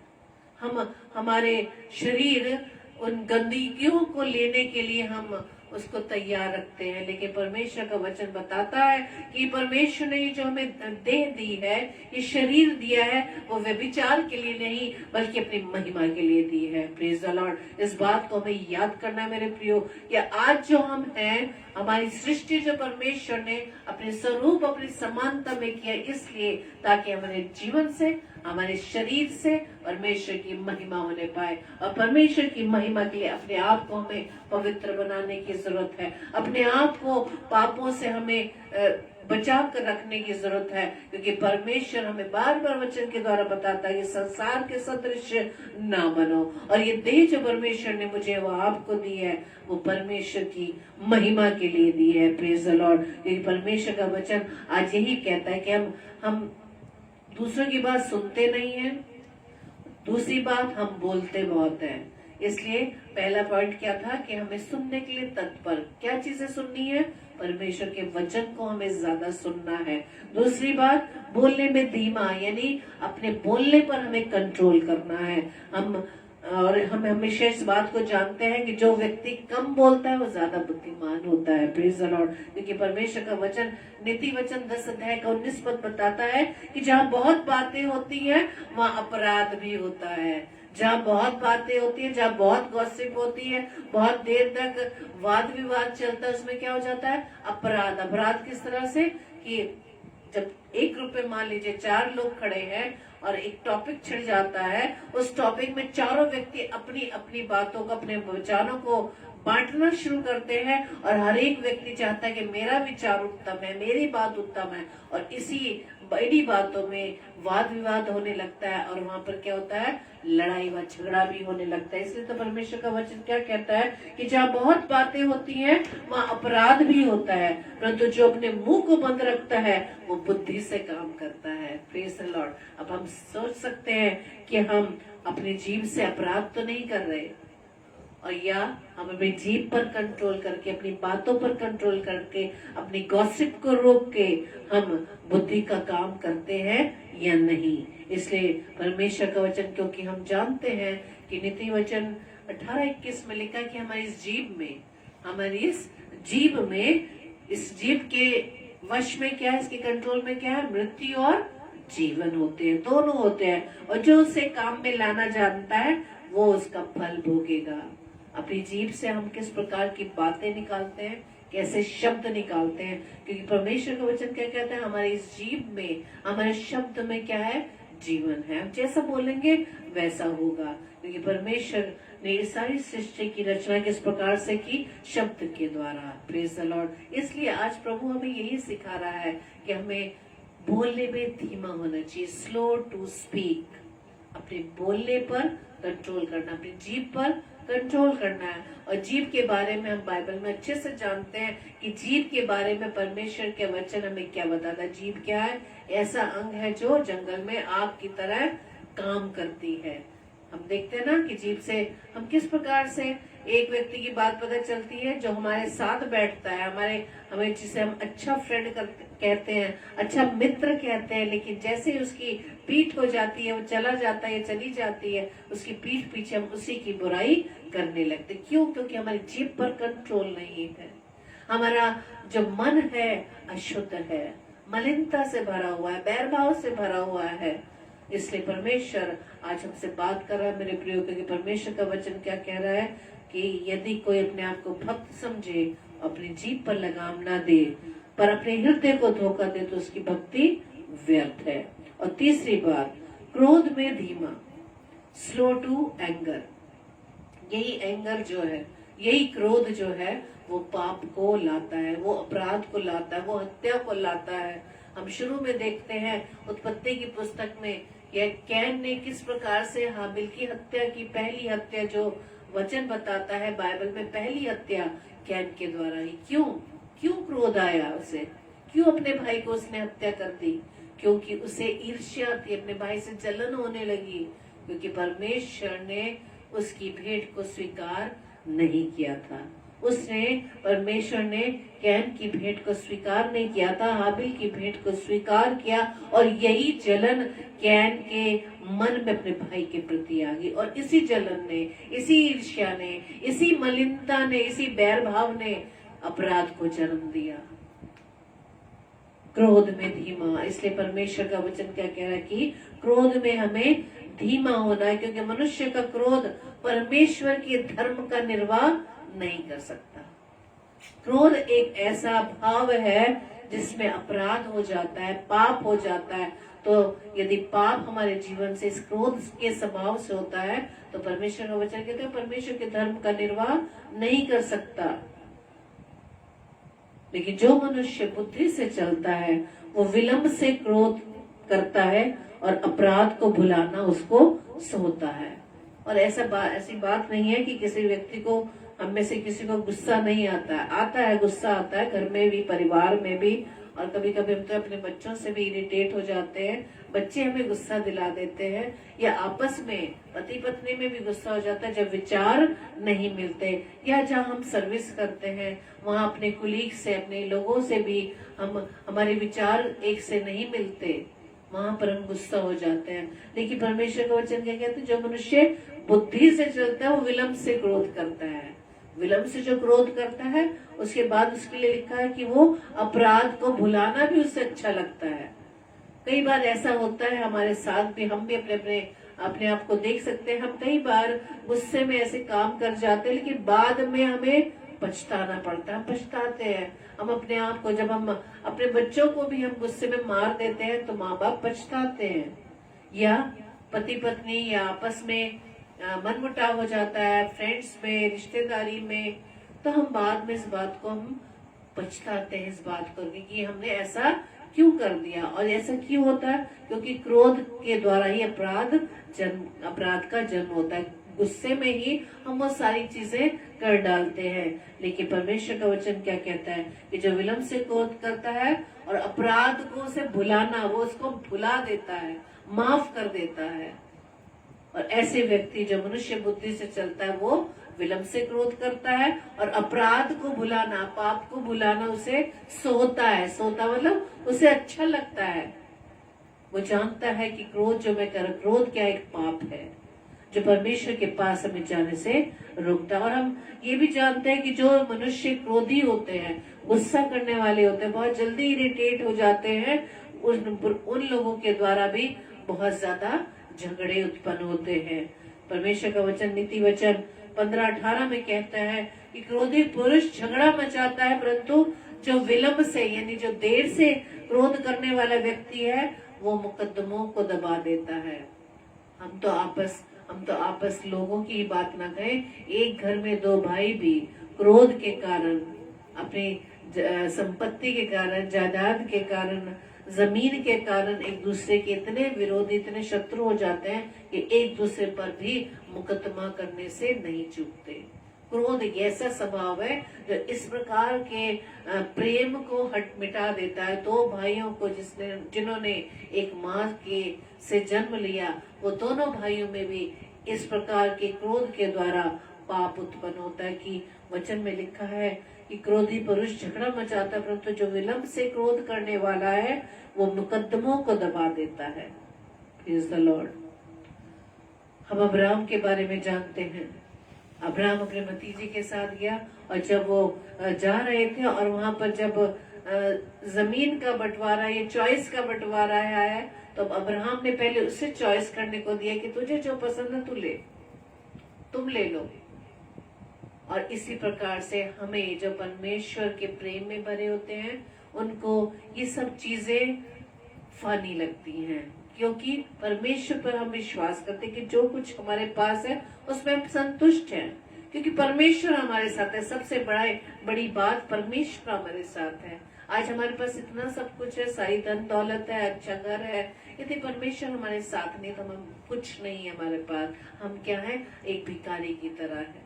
हम हमारे शरीर उन गंदगियों को लेने के लिए हम उसको तैयार रखते हैं, लेकिन परमेश्वर का वचन बताता है कि परमेश्वर ने जो हमें देह दी है, ये शरीर दिया है, वो व्यभिचार के लिए नहीं बल्कि अपनी महिमा के लिए दी है, प्रेज द लॉर्ड। इस बात को हमें याद करना है मेरे प्रियो, कि आज जो हम हैं, हमारी सृष्टि जो परमेश्वर ने अपने स्वरूप अपनी समानता में किया, इसलिए ताकि हमारे जीवन से हमारे शरीर से परमेश्वर की महिमा होने पाए। और परमेश्वर की महिमा के लिए अपने आप को हमें पवित्र बनाने की जरूरत है, अपने आप को पापों से हमें बचा कर रखने की जरूरत है, क्योंकि परमेश्वर हमें बार बार वचन के द्वारा बताता है कि संसार के सदृश ना बनो। और ये देह जो परमेश्वर ने मुझे वो आपको दी है, वो परमेश्वर की महिमा के लिए दी है, प्रेज द लॉर्ड। क्योंकि परमेश्वर का वचन आज यही कहता है कि हम दूसरों की बात सुनते नहीं हैं, दूसरी बात हम बोलते बहुत हैं। इसलिए पहला पॉइंट क्या था कि हमें सुनने के लिए तत्पर, क्या चीजें सुननी है, परमेश्वर के वचन को हमें ज्यादा सुनना है। दूसरी बात, बोलने में धीमा, यानी अपने बोलने पर हमें कंट्रोल करना है। हम हमेशा इस बात को जानते हैं कि जो व्यक्ति कम बोलता है वो ज्यादा बुद्धिमान होता है, प्रेज द लॉर्ड। क्योंकि परमेश्वर का वचन नीति वचन 10 अध्याय का 19 पद बताता है कि जहाँ बहुत बातें होती हैं वहाँ अपराध भी होता है। जहाँ बहुत बातें होती है, जहाँ बहुत गॉसिप होती है, बहुत देर तक वाद विवाद चलता है, उसमें क्या हो जाता है, अपराध। अपराध किस तरह से कि जब 1 रुपए मान लीजिए 4 लोग खड़े हैं और एक टॉपिक छिड़ जाता है, उस टॉपिक में चारों व्यक्ति अपनी अपनी बातों को, अपने विचारों को बांटना शुरू करते हैं और हर एक व्यक्ति चाहता है कि मेरा विचार उत्तम है, मेरी बात उत्तम है, और इसी बड़ी बातों में वाद विवाद होने लगता है और वहां पर क्या होता है, लड़ाई व झगड़ा भी होने लगता है। इसलिए तो परमेश्वर का वचन क्या कहता है कि जहाँ बहुत बातें होती हैं वहाँ अपराध भी होता है, परंतु जो अपने मुंह को बंद रखता है वो बुद्धि से काम करता है, प्रेज द लॉर्ड। अब हम सोच सकते हैं कि हम अपनी जीभ से अपराध तो नहीं कर रहे, और या हम अपनी जीभ पर कंट्रोल करके, अपनी बातों पर कंट्रोल करके, अपनी गॉसिप को रोक के हम बुद्धि का काम करते हैं या नहीं। इसलिए परमेश्वर का वचन, क्योंकि हम जानते हैं कि नीति वचन 18:21 में लिखा कि हमारी इस जीभ के वश में क्या है, इसके कंट्रोल में क्या है, मृत्यु और जीवन होते हैं, दोनों होते हैं। और जो उसे काम में लाना जानता है वो उसका फल भोगेगा। अपनी जीभ से हम किस प्रकार की बातें निकालते हैं, कैसे शब्द निकालते हैं, क्योंकि परमेश्वर का वचन क्या कहता है, हमारी इस जीभ में, हमारे शब्द में क्या है, जीवन है। हम जैसा बोलेंगे वैसा होगा, क्योंकि परमेश्वर ने इस सारी सृष्टि की रचना किस प्रकार से की, शब्द के द्वारा, प्रेज द लॉर्ड। इसलिए आज प्रभु हमें यही सिखा रहा है कि हमें बोलने में धीमा होना चाहिए, स्लो टू स्पीक। अपने बोलने पर कंट्रोल करना, अपनी जीभ पर कंट्रोल करना है। और जीभ के बारे में हम बाइबल में अच्छे से जानते हैं कि जीभ के बारे में परमेश्वर के वचन हमें क्या बताता है। जीभ क्या है, ऐसा अंग है जो जंगल में आग की तरह काम करती है। हम देखते हैं ना कि जीभ से हम किस प्रकार से एक व्यक्ति की बात पता चलती है जो हमारे साथ बैठता है, हमें जिसे हम अच्छा फ्रेंड कहते हैं, अच्छा मित्र कहते हैं, लेकिन जैसे ही उसकी पीठ हो जाती है, वो चला जाता है, चली जाती है, उसकी पीठ पीछे हम उसी की बुराई करने लगते। क्यों? क्योंकि हमारी जीभ पर कंट्रोल नहीं है। हमारा जो मन है अशुद्ध है, मलिनता से भरा हुआ है, बैरभाव से भरा हुआ है। इसलिए परमेश्वर आज हमसे बात कर रहा है मेरे प्रियो, क्योंकि परमेश्वर का वचन क्या कह रहा है कि यदि कोई अपने आप को भक्त समझे, अपनी जीभ पर लगाम ना दे, पर अपने हृदय को धोखा दे, तो उसकी भक्ति व्यर्थ है। और तीसरी बात, क्रोध में धीमा, स्लो टू एंगर। यही एंगर जो है, यही क्रोध जो है, वो पाप को लाता है, वो अपराध को लाता है, वो हत्या को लाता है। हम शुरू में देखते हैं उत्पत्ति की पुस्तक में यह कैन ने किस प्रकार से हाबिल की हत्या की। पहली हत्या जो वचन बताता है बाइबल में, पहली हत्या कैन के द्वारा ही। क्यों क्रोध आया उसे? क्यों अपने भाई को उसने हत्या कर दी? क्योंकि उसे ईर्ष्या थी, अपने भाई से जलन होने लगी, क्योंकि परमेश्वर ने उसकी भेंट को स्वीकार नहीं किया था। परमेश्वर ने कैन की भेंट को स्वीकार नहीं किया था, हाबिल की भेंट को स्वीकार किया, और यही जलन कैन के मन में अपने भाई के प्रति आ गई। और इसी जलन ने, इसी ईर्ष्या ने, इसी मलिनता ने, इसी बैर भाव ने अपराध को जन्म दिया। क्रोध में धीमा, इसलिए परमेश्वर का वचन क्या कह रहा है कि क्रोध में हमें धीमा होना है, क्योंकि मनुष्य का क्रोध परमेश्वर के धर्म का निर्वाह नहीं कर सकता। क्रोध एक ऐसा भाव है जिसमें अपराध हो जाता है, पाप हो जाता है। तो यदि पाप हमारे जीवन से, इस क्रोध के स्वभाव से होता है, तो परमेश्वर का वचन कहते हैं परमेश्वर के धर्म का निर्वाह नहीं कर सकता। लेकिन जो मनुष्य बुद्धि से चलता है वो विलंब से क्रोध करता है और अपराध को भुलाना उसको सोता है। और ऐसी बात नहीं है कि किसी व्यक्ति को, हम में से किसी को गुस्सा नहीं आता है गुस्सा आता है, घर में भी, परिवार में भी। और कभी कभी हम तो अपने बच्चों से भी इरिटेट हो जाते हैं, बच्चे हमें गुस्सा दिला देते हैं, या आपस में पति पत्नी में भी गुस्सा हो जाता है जब विचार नहीं मिलते, या जहाँ हम सर्विस करते हैं वहाँ अपने कुलीग से, अपने लोगों से भी हमारे विचार एक से नहीं मिलते, वहां पर हम गुस्सा हो जाते हैं। लेकिन परमेश्वर का वचन क्या कहते हैं? जो मनुष्य बुद्धि से चलता है वो विलंब से क्रोध करता है। विलंब से जो क्रोध करता है उसके बाद उसके लिए लिखा है कि वो अपराध को भुलाना भी उससे अच्छा लगता है। कई बार ऐसा होता है हमारे साथ भी, हम भी अपने आप को देख सकते हैं। हम कई बार गुस्से में ऐसे काम कर जाते हैं लेकिन बाद में हमें पछताना पड़ता है, पछताते हैं हम अपने आप को। जब हम अपने बच्चों को भी हम गुस्से में मार देते हैं तो माँ बाप पछताते हैं, या पति पत्नी या आपस में मनमुटाव हो जाता है, फ्रेंड्स में, रिश्तेदारी में, तो हम बाद में इस बात को हम पछताते हैं, इस बात को कि हमने ऐसा क्यों कर दिया। और ऐसा क्यों होता है? क्योंकि क्रोध के द्वारा ही अपराध का जन्म होता है। गुस्से में ही हम वो सारी चीजें कर डालते हैं। लेकिन परमेश्वर का वचन क्या कहता है कि जो विलंब से क्रोध करता है और अपराध को से भुलाना, वो उसको भुला देता है, माफ कर देता है। और ऐसे व्यक्ति, जो मनुष्य बुद्धि से चलता है, वो विलंब से क्रोध करता है और अपराध को भुलाना, पाप को भुलाना उसे सोता है। सोता मतलब उसे अच्छा लगता है। वो जानता है कि क्रोध जो मैं कर, क्रोध क्या एक पाप है जो परमेश्वर के पास हमें जाने से रोकता है। और हम ये भी जानते हैं कि जो मनुष्य क्रोधी होते हैं, गुस्सा करने वाले होते हैं, बहुत जल्दी इरिटेट हो जाते हैं, उन लोगों के द्वारा भी बहुत ज्यादा झगड़े उत्पन्न होते हैं। परमेश्वर का वचन, नीति वचन 15:18 में कहता है कि क्रोधी पुरुष झगड़ा मचाता है, परंतु जो विलंब से, यानी जो देर से क्रोध करने वाला व्यक्ति है, वो मुकद्दमों को दबा देता है। हम तो आपस लोगों की बात ना कहें, एक घर में दो भाई भी क्रोध के कारण, अपनी संपत्ति के कारण, जायदाद के कारण, जमीन के कारण एक दूसरे के इतने विरोधी, इतने शत्रु हो जाते हैं कि एक दूसरे पर भी मुकदमा करने से नहीं चूकते। क्रोध एक ऐसा स्वभाव है जो इस प्रकार के प्रेम को मिटा देता है। दो भाइयों को जिन्होंने एक माँ के से जन्म लिया, वो दोनों भाइयों में भी इस प्रकार के क्रोध के द्वारा पाप उत्पन्न होता है। कि वचन में लिखा है कि क्रोधी पुरुष झगड़ा मचाता है, परंतु जो विलंब से क्रोध करने वाला है वो मुकद्दमों को दबा देता है। Praise the Lord. हम अब्राहम के बारे में जानते हैं। अब्राहम अपने भतीजे के साथ गया, और जब वो जा रहे थे और वहां पर जब जमीन का बंटवारा, ये चॉइस का बंटवारा आया, तो अब्राहम ने पहले उससे चॉइस करने को दिया कि तुझे जो पसंद है तुम ले लो। और इसी प्रकार से हमें, जो परमेश्वर के प्रेम में भरे होते हैं, उनको ये सब चीजें फानी लगती हैं, क्योंकि परमेश्वर पर हम विश्वास करते हैं कि जो कुछ हमारे पास है उसमें हम संतुष्ट हैं, क्योंकि परमेश्वर हमारे साथ है। सबसे बड़ी बात, परमेश्वर हमारे साथ है। आज हमारे पास इतना सब कुछ है, सारी धन दौलत है, अच्छा घर है, यदि परमेश्वर हमारे साथ नहीं तो हम कुछ नहीं है हमारे पास। हम क्या है? एक भिखारी की तरह है।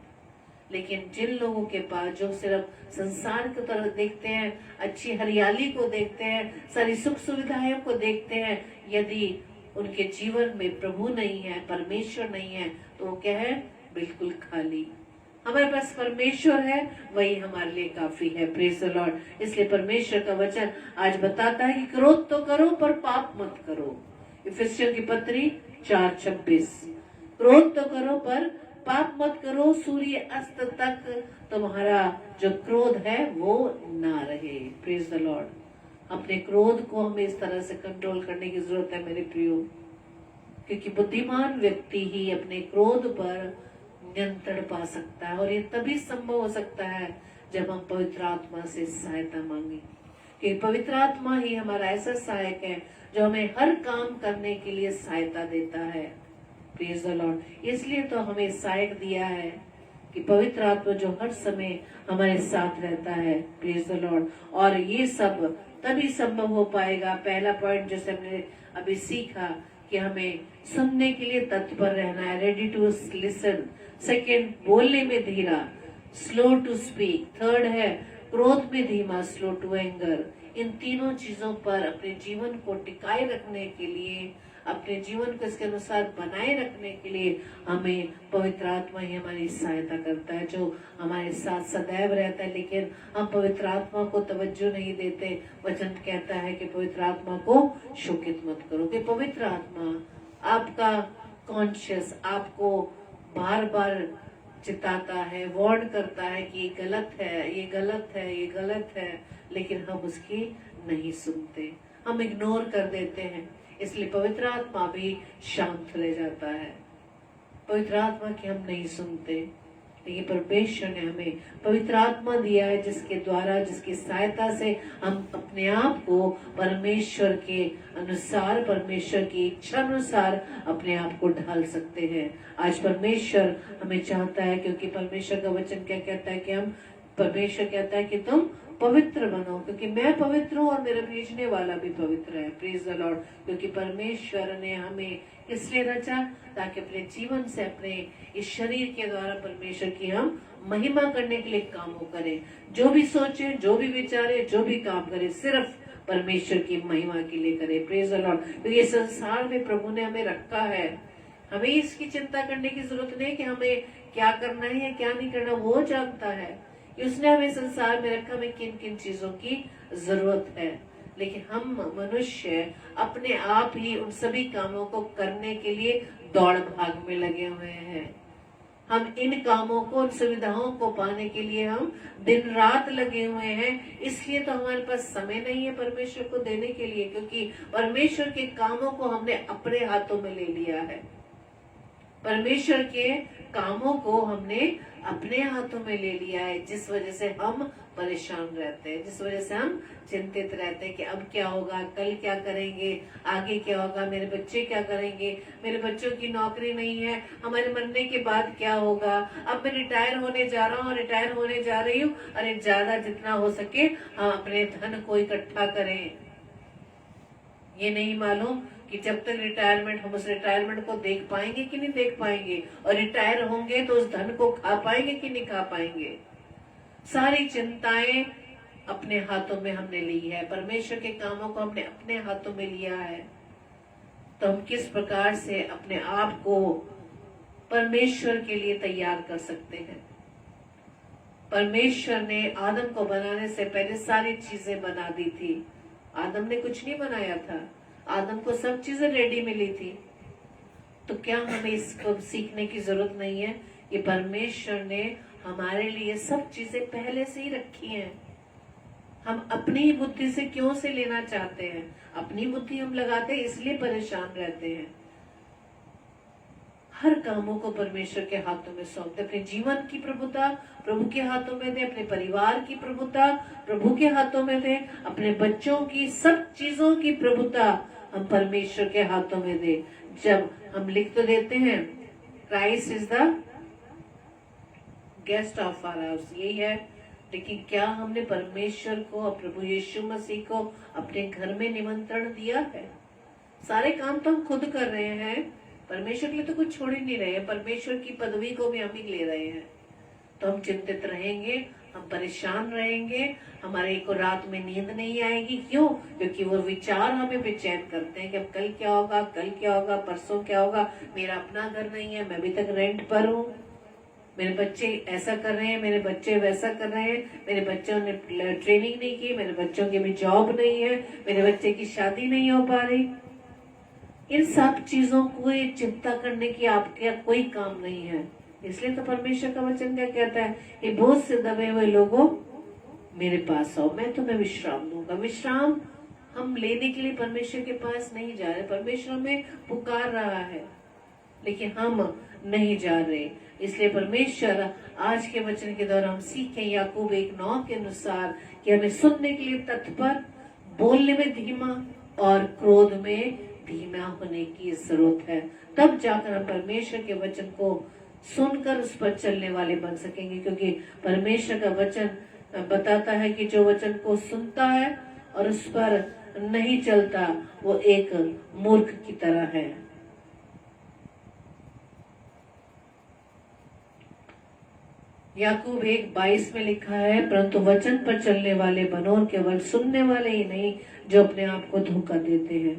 लेकिन जिन लोगों के पास जो सिर्फ संसार की तरफ देखते हैं, अच्छी हरियाली को देखते हैं, सारी सुख सुविधाओं को देखते हैं, यदि उनके जीवन में प्रभु नहीं है, परमेश्वर नहीं है, तो वो क्या है? बिल्कुल खाली। हमारे पास परमेश्वर है, वही हमारे लिए काफी है। Praise the Lord. इसलिए परमेश्वर का वचन आज बताता है कि क्रोध तो करो पर पाप मत करो। इफिसियों की पत्री 4:26। क्रोध तो करो पर पाप मत करो, सूर्य अस्त तक तुम्हारा जो क्रोध है वो ना रहे। Praise the Lord. अपने क्रोध को हमें इस तरह से कंट्रोल करने की जरूरत है मेरे प्रियो, क्योंकि बुद्धिमान व्यक्ति ही अपने क्रोध पर नियंत्रण पा सकता है, और ये तभी संभव हो सकता है जब हम पवित्र आत्मा से सहायता मांगे, क्योंकि पवित्र आत्मा ही हमारा ऐसा सहायक है जो हमें हर काम करने के लिए सहायता देता है। Praise the Lord. इसलिए तो हमें सहायक दिया है कि पवित्र आत्मा जो हर समय हमारे साथ रहता है। Praise the Lord. और ये सब तभी संभव हो पाएगा। पहला पॉइंट जैसे हमने अभी सीखा कि हमें सुनने के लिए तत्पर रहना है, रेडी टू लिसन। सेकंड, बोलने में धीरा, स्लो टू स्पीक। थर्ड है क्रोध में धीमा, स्लो टू एंगर। इन तीनों चीजों पर अपने जीवन को टिकाए रखने के लिए, अपने जीवन को इसके अनुसार बनाए रखने के लिए हमें पवित्र आत्मा ही हमारी सहायता करता है, जो हमारे साथ सदैव रहता है। लेकिन हम पवित्र आत्मा को तवज्जो नहीं देते। वचन कहता है कि पवित्र आत्मा को शोकित मत करो, कि पवित्र आत्मा आपका कॉन्शियस आपको बार बार चिताता है, वार्न करता है कि ये गलत है, ये गलत है, ये गलत है, लेकिन हम उसकी नहीं सुनते, हम इग्नोर कर देते हैं। इसलिए पवित्र आत्मा भी शांत रह जाता है। पवित्र आत्मा की हम नहीं सुनते, लेकिन परमेश्वर ने हमें पवित्र आत्मा दिया है, जिसके द्वारा, जिसकी सहायता से हम अपने आप को परमेश्वर के अनुसार, परमेश्वर की इच्छा अनुसार अपने आप को ढाल सकते हैं। आज परमेश्वर हमें चाहता है, क्योंकि परमेश्वर का वचन क्या कहता है कि हम, परमेश्वर कहता है कि तुम पवित्र बनो, क्योंकि मैं पवित्र हूँ और मेरा भेजने वाला भी पवित्र है। Praise the Lord. क्योंकि परमेश्वर ने हमें इसलिए रचा ताकि अपने जीवन से, अपने इस शरीर के द्वारा परमेश्वर की हम महिमा करने के लिए काम करें। जो भी सोचे, जो भी विचारे, जो भी काम करे, सिर्फ परमेश्वर की महिमा के लिए करे। Praise the Lord. तो ये संसार में प्रभु ने हमें रखा है, हमें इसकी चिंता करने की जरूरत नहीं कि हमें क्या करना है या क्या नहीं करना, वो जानता है। उसने हमें संसार में रखा, हमें किन किन चीजों की जरूरत है। लेकिन हम मनुष्य अपने आप ही उन सभी कामों को करने के लिए दौड़ भाग में लगे हुए हैं। हम इन कामों को, उन सुविधाओं को पाने के लिए हम दिन रात लगे हुए हैं। इसलिए तो हमारे पास समय नहीं है परमेश्वर को देने के लिए, क्योंकि परमेश्वर के कामों को हमने अपने हाथों में ले लिया है। परमेश्वर के कामों को हमने अपने हाथों में ले लिया है, जिस वजह से हम परेशान रहते हैं, जिस वजह से हम चिंतित रहते हैं कि अब क्या होगा, कल क्या करेंगे, आगे क्या होगा, मेरे बच्चे क्या करेंगे, मेरे बच्चों की नौकरी नहीं है, हमारे मरने के बाद क्या होगा, अब मैं रिटायर होने जा रहा हूँ, रिटायर होने जा रही हूँ। अरे ज्यादा जितना हो सके हम अपने धन को इकट्ठा करें। ये नहीं मालूम कि जब तक रिटायरमेंट, हम उस रिटायरमेंट को देख पाएंगे कि नहीं देख पाएंगे, और रिटायर होंगे तो उस धन को खा पाएंगे कि नहीं खा पाएंगे। सारी चिंताएं अपने हाथों में हमने ली है, परमेश्वर के कामों को हमने अपने हाथों में लिया है। तो हम किस प्रकार से अपने आप को परमेश्वर के लिए तैयार कर सकते हैं। परमेश्वर ने आदम को बनाने से पहले सारी चीजें बना दी थी। आदम ने कुछ नहीं बनाया था, आदम को सब चीजें रेडी मिली थी। तो क्या हमें इसको सीखने की जरूरत नहीं है कि परमेश्वर ने हमारे लिए सब चीजें पहले से ही रखी हैं। हम अपनी ही बुद्धि से क्यों से लेना चाहते हैं, अपनी बुद्धि हम लगाते हैं, इसलिए परेशान रहते हैं। हर कामों को परमेश्वर के हाथों में सौंप दे। अपने जीवन की प्रभुता प्रभु के हाथों में दे, अपने परिवार की प्रभुता प्रभु के हाथों में दे, अपने बच्चों की, सब चीजों की प्रभुता हम परमेश्वर के हाथों में दे। जब हम लिख तो देते हैं Christ is the guest of our house, यही है, लेकिन क्या हमने परमेश्वर को और प्रभु यीशु मसीह को अपने घर में निमंत्रण दिया है? सारे काम तो हम खुद कर रहे हैं, परमेश्वर के लिए तो कुछ छोड़ ही नहीं रहे हैं। परमेश्वर की पदवी को भी हम ही ले रहे हैं। तो हम चिंतित रहेंगे, हम परेशान रहेंगे, हमारे को रात में नींद नहीं आएगी। क्यों? क्योंकि वो विचार हमें बेचैन करते हैं कि अब कल क्या होगा, कल क्या होगा, परसों क्या होगा, मेरा अपना घर नहीं है, मैं अभी तक रेंट पर हूँ, मेरे बच्चे ऐसा कर रहे हैं, मेरे बच्चे वैसा कर रहे हैं, मेरे बच्चों ने ट्रेनिंग नहीं की, मेरे बच्चों की भी जॉब नहीं है, मेरे बच्चे की शादी नहीं हो पा रही। इन सब चीजों को चिंता करने की आपके कोई काम नहीं है। इसलिए तो परमेश्वर का वचन क्या कहता है, ये बोझ से दबे हुए लोगों मेरे पास आओ, मैं तुम्हें विश्राम दूंगा। विश्राम हम लेने के लिए परमेश्वर के पास नहीं जा रहे, परमेश्वर हमें पुकार रहा है लेकिन हम नहीं जा रहे। इसलिए परमेश्वर आज के वचन के द्वारा हम सीखें याकूब 1:9 के अनुसार कि हमें सुनने के लिए तत्पर, बोलने में धीमा और क्रोध में धीमा होने की जरूरत है। तब जाकर हम परमेश्वर के वचन को सुनकर उस पर चलने वाले बन सकेंगे, क्योंकि परमेश्वर का वचन बताता है कि जो वचन को सुनता है और उस पर नहीं चलता वो एक मूर्ख की तरह है। याकूब 1:22 में लिखा है, परंतु वचन पर चलने वाले बनो और केवल सुनने वाले ही नहीं जो अपने आप को धोखा देते हैं।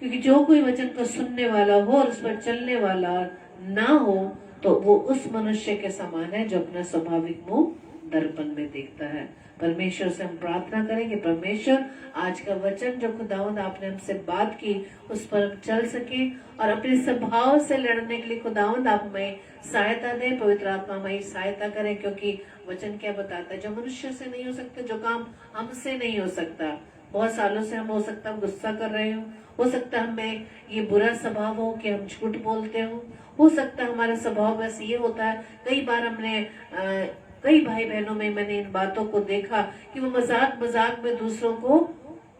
क्योंकि जो कोई वचन को सुनने वाला हो और उस पर चलने वाला ना हो तो वो उस मनुष्य के समान है जो अपना स्वाभाविक मुंह दर्पण में देखता है। परमेश्वर से हम प्रार्थना करेंगे, परमेश्वर आज का वचन जो खुदावंद आपने हमसे बात की उस पर हम चल सके और अपने स्वभाव से लड़ने के लिए खुदावंद आप हमें सहायता दें, पवित्र आत्मा हमारी सहायता करें। क्योंकि वचन क्या बताता है, जो मनुष्य से नहीं हो सकता, जो काम हमसे नहीं हो सकता, बहुत सालों से हम हो सकता हम गुस्सा कर रहे हो सकता हमें ये बुरा स्वभाव हो कि हम झूठ बोलते हो सकता हमारा स्वभाव बस ये होता है। कई बार हमने कई भाई बहनों में मैंने इन बातों को देखा कि वो मजाक मजाक में दूसरों को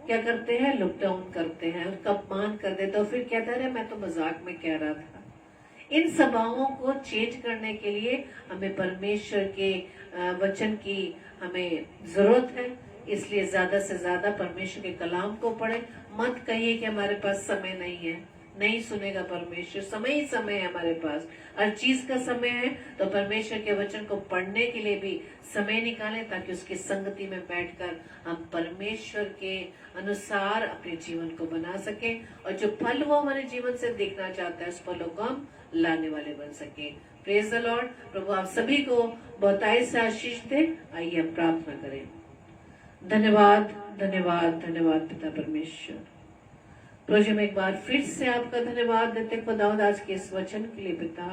क्या करते हैं, लुक डाउन करते हैं, उनका अपमान कर देते, और फिर कहता है मैं तो मजाक में कह रहा था। इन स्वभावों को चेंज करने के लिए हमें परमेश्वर के वचन की हमें जरूरत है। इसलिए ज्यादा से ज्यादा परमेश्वर के कलाम को पढ़े। मत कहिए कि हमारे पास समय नहीं है, नहीं सुनेगा परमेश्वर। समय ही समय है हमारे पास, हर चीज का समय है। तो परमेश्वर के वचन को पढ़ने के लिए भी समय निकालें ताकि उसकी संगति में बैठकर हम परमेश्वर के अनुसार अपने जीवन को बना सके और जो फल वो हमारे जीवन से देखना चाहता है उस फलों को हम लाने वाले बन सके। Praise the Lord. प्रभु आप सभी को बहुतायत से आशीष दे। आइए हम प्रार्थना करें। धन्यवाद धन्यवाद धन्यवाद पिता परमेश्वर। प्रभु जी, हम एक बार फिर से आपका धन्यवाद देते खुदावंद आज के इस वचन के लिए पिता,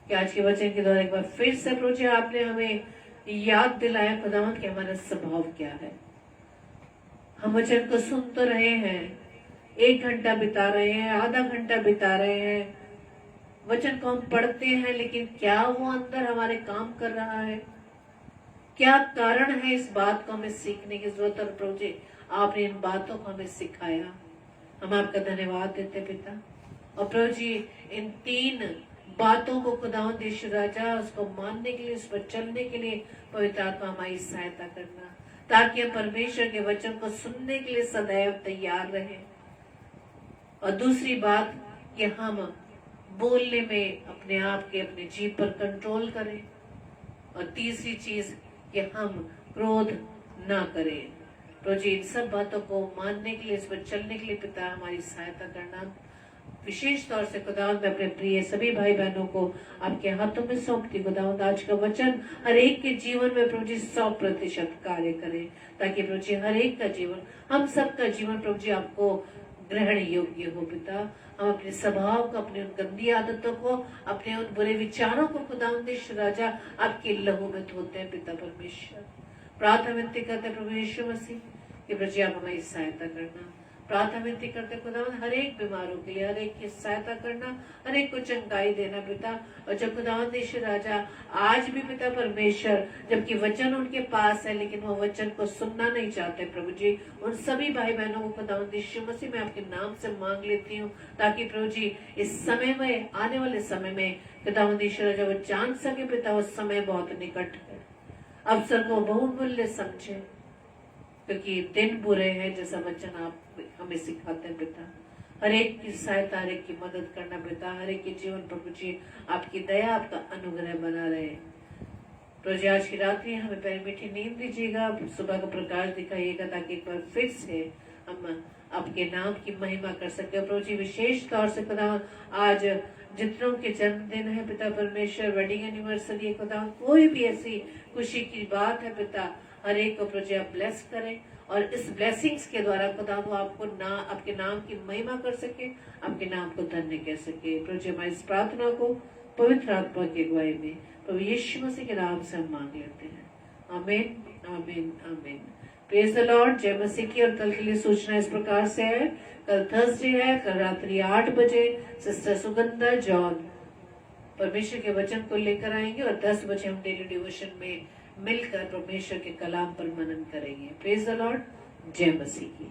कि आज के वचन के द्वारा एक बार फिर से प्रभु जी आपने हमें याद दिलाया खुदावंद कि हमारा स्वभाव क्या है। हम वचन को सुन तो रहे हैं, 1 घंटा बिता रहे हैं, आधा घंटा बिता रहे हैं, वचन को हम पढ़ते हैं, लेकिन क्या वो अंदर हमारे काम कर रहा है? क्या कारण है इस बात को हमें सीखने की जरूरत है? प्रभु जी आपने इन बातों को हमें सिखाया, हम आपका धन्यवाद देते पिता। और प्रभु जी इन 3 बातों को खुदावंद यीशु राजा उसको मानने के लिए, उस पर चलने के लिए पवित्र आत्मा हमारी सहायता करना, ताकि हम परमेश्वर के वचन को सुनने के लिए सदैव तैयार रहें। और दूसरी बात कि हम बोलने में अपने आप के अपने जीभ पर कंट्रोल करें। और तीसरी चीज कि हम क्रोध ना करें। तो जी इन सब बातों को मानने के लिए, इस पर चलने के लिए पिता हमारी सहायता करना। विशेष तौर से खुदावंद मैं अपने प्रिय सभी भाई बहनों को आपके हाथों में सौंपती। खुदावंद आज का वचन हर एक के जीवन में प्रभु जी 100% कार्य करे, ताकि प्रभु जी हर एक का जीवन, हम सब का जीवन प्रभु जी आपको ग्रहण योग्य हो पिता। हम अपने स्वभाव को, अपनी उन गंदी आदतों को, अपने उन बुरे विचारों को खुदावंद यीशु राजा आपके लहू में धोते हैं पिता परमेश्वर। प्रार्थना विनती करते प्रभु यीशु मसीह कि प्रभु जी आप हमारी सहायता करना। प्रार्थना विनती करते खुदावंद हर एक बीमारों के लिए, हर एक की सहायता करना, हर एक को चंगाई देना पिता। और जब खुदावंद यीशु राजा आज भी पिता परमेश्वर, जबकि वचन उनके पास है लेकिन वो वचन को सुनना नहीं चाहते प्रभु जी, उन सभी भाई बहनों को खुदावंद यीशु मसीह मैं आपके नाम से मांग लेती हूँ, ताकि प्रभु जी इस समय में, आने वाले समय में खुदावंद यीशु राजा वो जान सके पिता वो समय बहुत निकट है। अवसर को बहुमूल्य समझे, क्योंकि दिन बुरे हैं जैसा वचन आप हमें सिखाते हैं पिता। हर एक की सहायता, हर एक की मदद करना पिता, हर एक के जीवन प्रभु जी आपकी दया, आपका अनुग्रह बना रहे। प्रभु जी आज की रात्रि हमें पहले मीठी नींद दीजिएगा, सुबह का प्रकाश दिखाइएगा ताकि एक बार फिर से हम आपके नाम की महिमा कर सके। प्रभु जी विशेष तौर से खुदा आज जितनों के जन्मदिन है पिता परमेश्वर, वेडिंग एनिवर्सरी है खुदा, कोई भी ऐसी खुशी की बात है पिता, हर एक को प्रभु जी आप ब्लेस करें और इस ब्लेसिंग्स के द्वारा खुदा वो आपके नाम की महिमा कर सके, आपके नाम को धन्य कह सके। प्रभु जी हमारी इस प्रार्थना को पवित्र आत्मा की अगुवाई में प्रभु यीशु मसीह के नाम से हम मांग लेते हैं, आमीन आमीन आमीन। Praise the Lord. जय मसीह की। और कल के लिए सूचना इस प्रकार से है, कल थर्सडे है, कल रात्रि 8 बजे सिस्टर सुगंधा जॉन परमेश्वर के वचन को लेकर आएंगे और 10 बजे हम डेली डिवोशन में मिलकर परमेश्वर के कलाम पर मनन करेंगे। Praise the Lord. जय मसीह की।